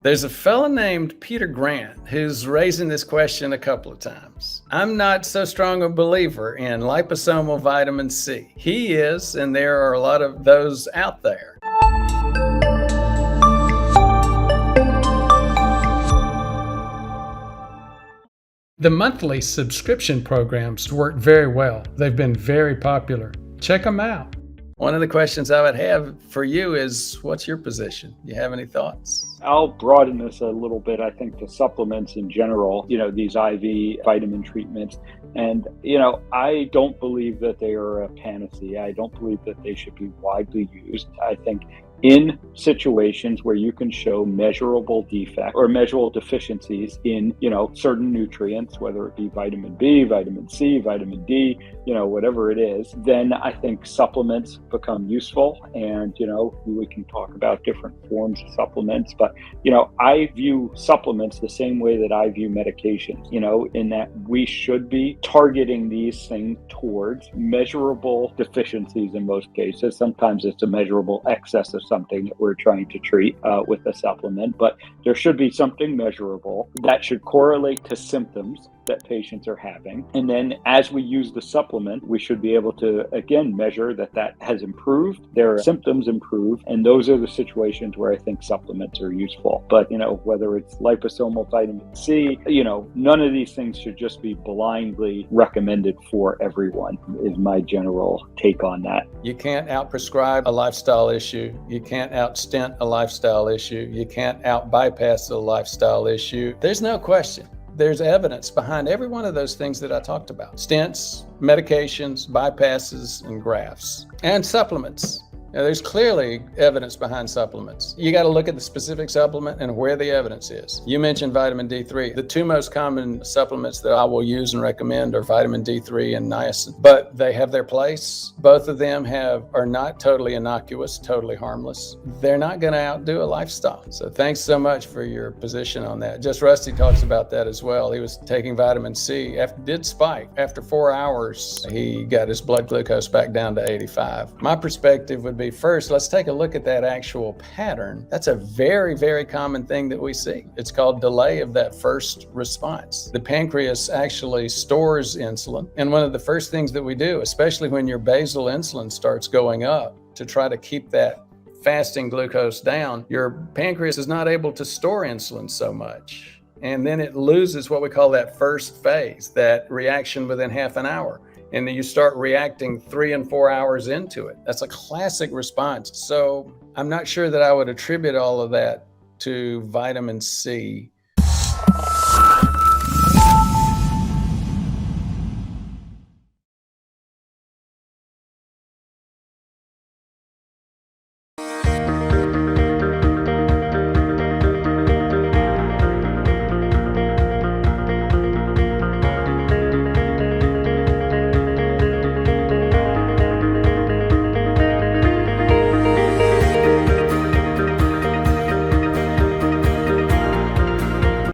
There's a fella named Peter Grant who's raising this question a couple of times. I'm not so strong a believer in liposomal vitamin C. He is, and there are a lot of those out there. The monthly subscription programs work very well. They've been very popular. Check them out. One of the questions I would have for you is, what's your position? You have any thoughts? I'll broaden this a little bit. I think the supplements in general, these IV vitamin treatments, and, I don't believe that they are a panacea. I don't believe that they should be widely used. I think in situations where you can show measurable defect or measurable deficiencies in, certain nutrients, whether it be vitamin B, vitamin C, vitamin D, whatever it is, then I think supplements become useful. And, we can talk about different forms of supplements, but, I view supplements the same way that I view medications, in that we should be targeting these things towards measurable deficiencies in most cases. Sometimes it's a measurable excess of something that we're trying to treat with a supplement, but there should be something measurable that should correlate to symptoms that patients are having. And then as we use the supplement, we should be able to, again, measure that has improved, their symptoms improve. And those are the situations where I think supplements are useful. But, whether it's liposomal vitamin C, none of these things should just be blindly recommended for everyone, is my general take on that. You can't out-prescribe a lifestyle issue. You can't out-stent a lifestyle issue. You can't out-bypass a lifestyle issue. There's no question. There's evidence behind every one of those things that I talked about. Stents, medications, bypasses, and grafts, and supplements. Now, there's clearly evidence behind supplements. You got to look at the specific supplement and where the evidence is. You mentioned vitamin D3. The two most common supplements that I will use and recommend are vitamin D3 and niacin, but they have their place. Both of them are not totally innocuous, totally harmless. They're not going to outdo a lifestyle. So thanks so much for your position on that. Just Rusty talks about that as well. He was taking vitamin C, did spike. After 4 hours, he got his blood glucose back down to 85. My perspective would be, first, let's take a look at that actual pattern. That's a very, very common thing that we see. It's called delay of that first response. The pancreas actually stores insulin. And one of the first things that we do, especially when your basal insulin starts going up to try to keep that fasting glucose down, your pancreas is not able to store insulin so much. And then it loses what we call that first phase, that reaction within half an hour. And then you start reacting 3 and 4 hours into it. That's a classic response. So I'm not sure that I would attribute all of that to vitamin C.